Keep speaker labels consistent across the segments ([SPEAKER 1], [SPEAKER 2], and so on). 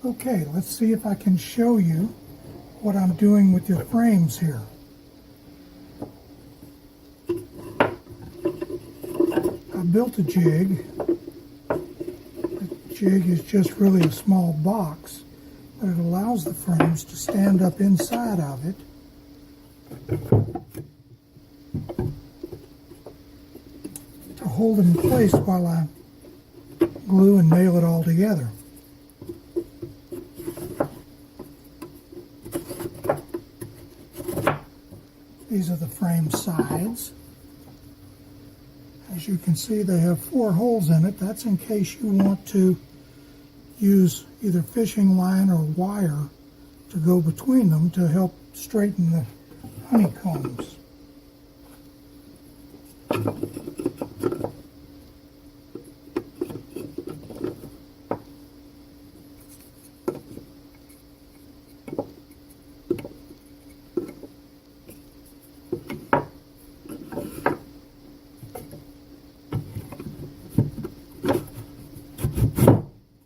[SPEAKER 1] Okay, let's see if I can show you what I'm doing with your frames here. I built a jig. The jig is just really a small box, but it allows the frames to stand up inside of it. To hold it in place while I glue and nail it all together. These are the frame sides. As you can see, they have 4 holes in it. That's in case you want to use either fishing line or wire to go between them to help straighten the honeycombs.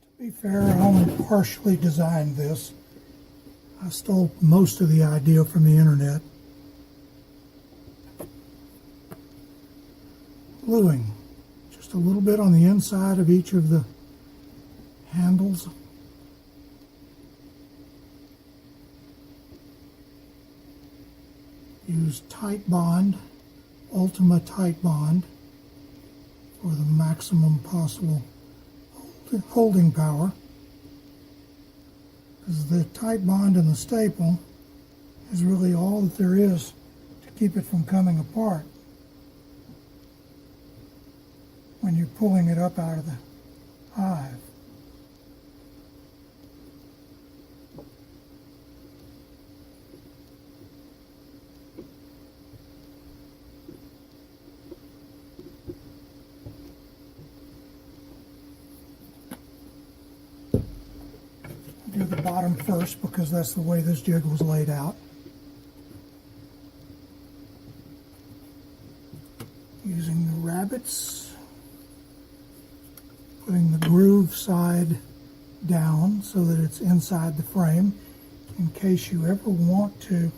[SPEAKER 1] To be fair, I only partially designed this. I stole most of the idea from the internet. Gluing, just a little bit on the inside of each of the handles. Use tight bond, Ultima tight bond, for the maximum possible holding power. Because the tight bond and the staple is really all that there is to keep it from coming apart when you're pulling it up out of the hive. Do the bottom first because that's the way this jig was laid out. Using the rabbets, putting the groove side down so that it's inside the frame in case you ever want to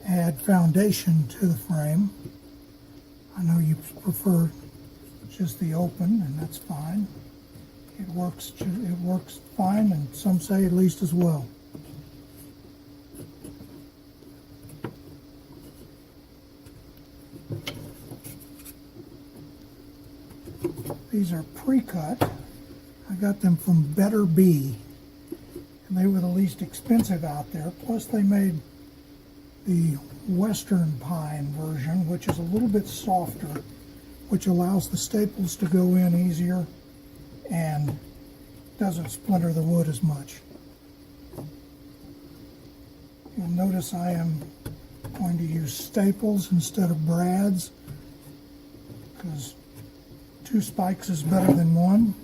[SPEAKER 1] add foundation to the frame. I know you prefer just the open, and that's fine. It works fine, and some say at least as well. These are pre-cut. I got them from Better Bee, and they were the least expensive out there. Plus they made the Western Pine version, which is a little bit softer, which allows the staples to go in easier and doesn't splinter the wood as much. You'll notice I am going to use staples instead of brads because 2 spikes is better than 1.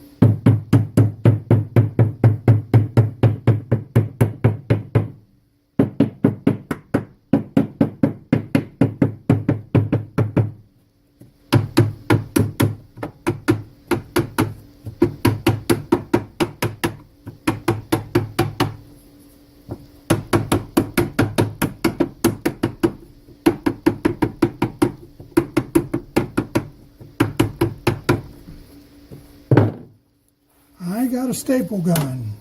[SPEAKER 1] I got a staple gun.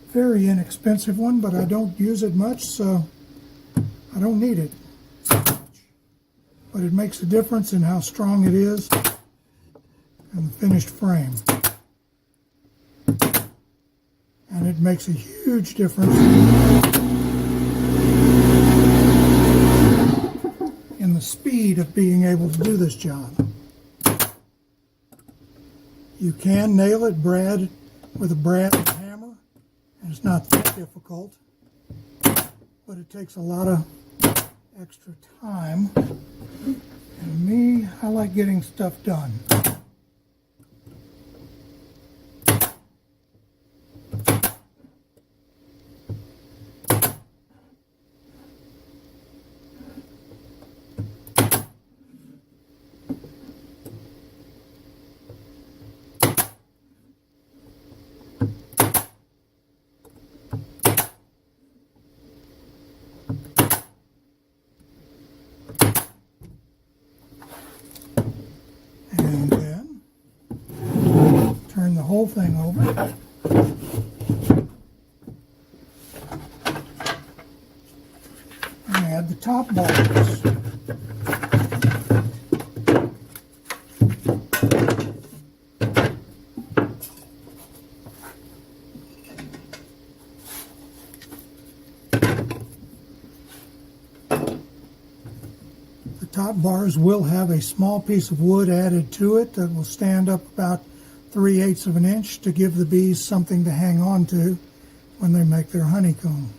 [SPEAKER 1] Very inexpensive one, but I don't use it much, so I don't need it. But it makes a difference in how strong it is and the finished frame. And it makes a huge difference in the speed of being able to do this job. You can nail it with a brad hammer, and it's not that difficult, but it takes a lot of extra time. And me, I like getting stuff done. whole thing over. And add the top bars. Top bars will have a small piece of wood added to it that will stand up about 3/8 of an inch to give the bees something to hang on to when they make their honeycomb.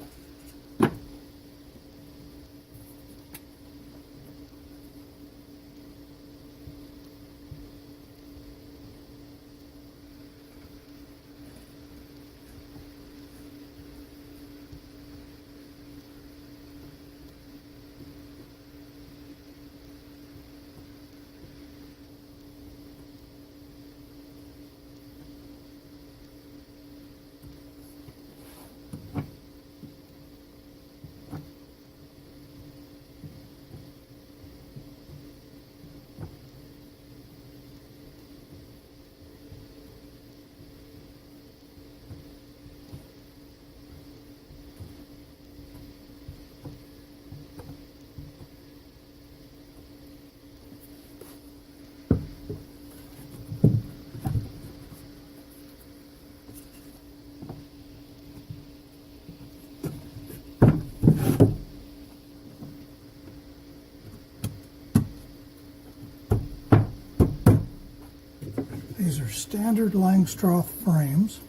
[SPEAKER 1] These are standard Langstroth frames,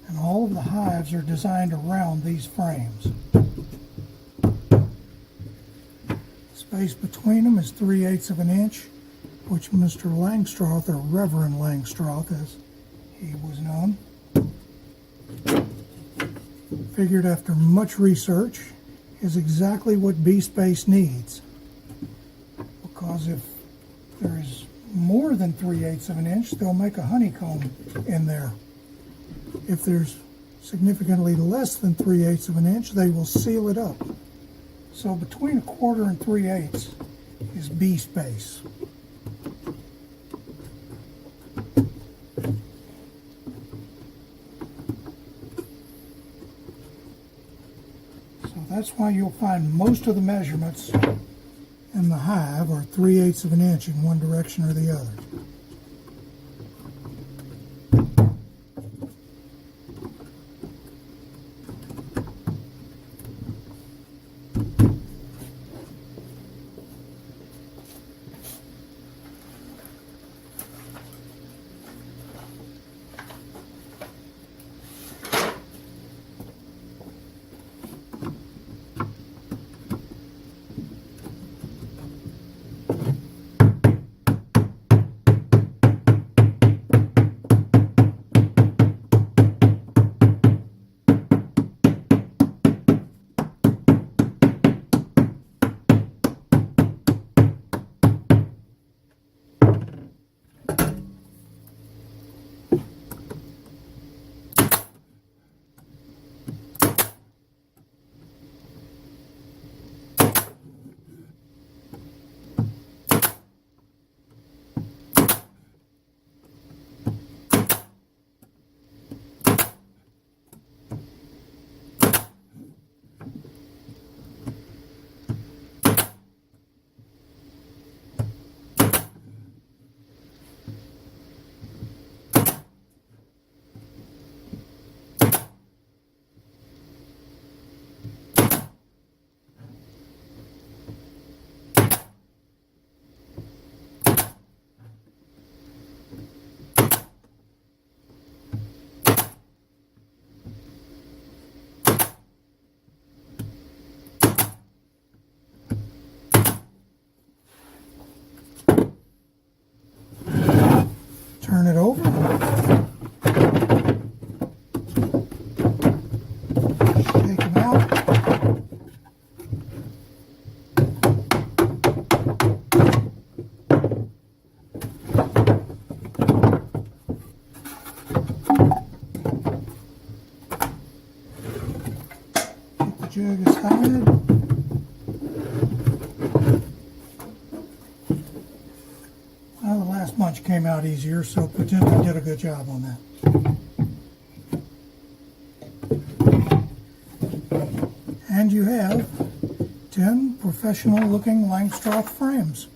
[SPEAKER 1] and all of the hives are designed around these frames. Space between them is 3/8 of an inch, which Mr. Langstroth, or Reverend Langstroth as he was known, figured after much research is exactly what bee space needs. Because if there is more than 3/8 of an inch, they'll make a honeycomb in there. If there's significantly less than 3/8 of an inch, they will seal it up. So between 1/4 and 3/8 is bee space. So that's why you'll find most of the measurements in the hive are 3/8 of an inch in one direction or the other. Turn it over. Take them out. Get the jug aside. Well, the last bunch came came out easier, so pretend I did a good job on that. And you have 10 professional looking Langstroth frames.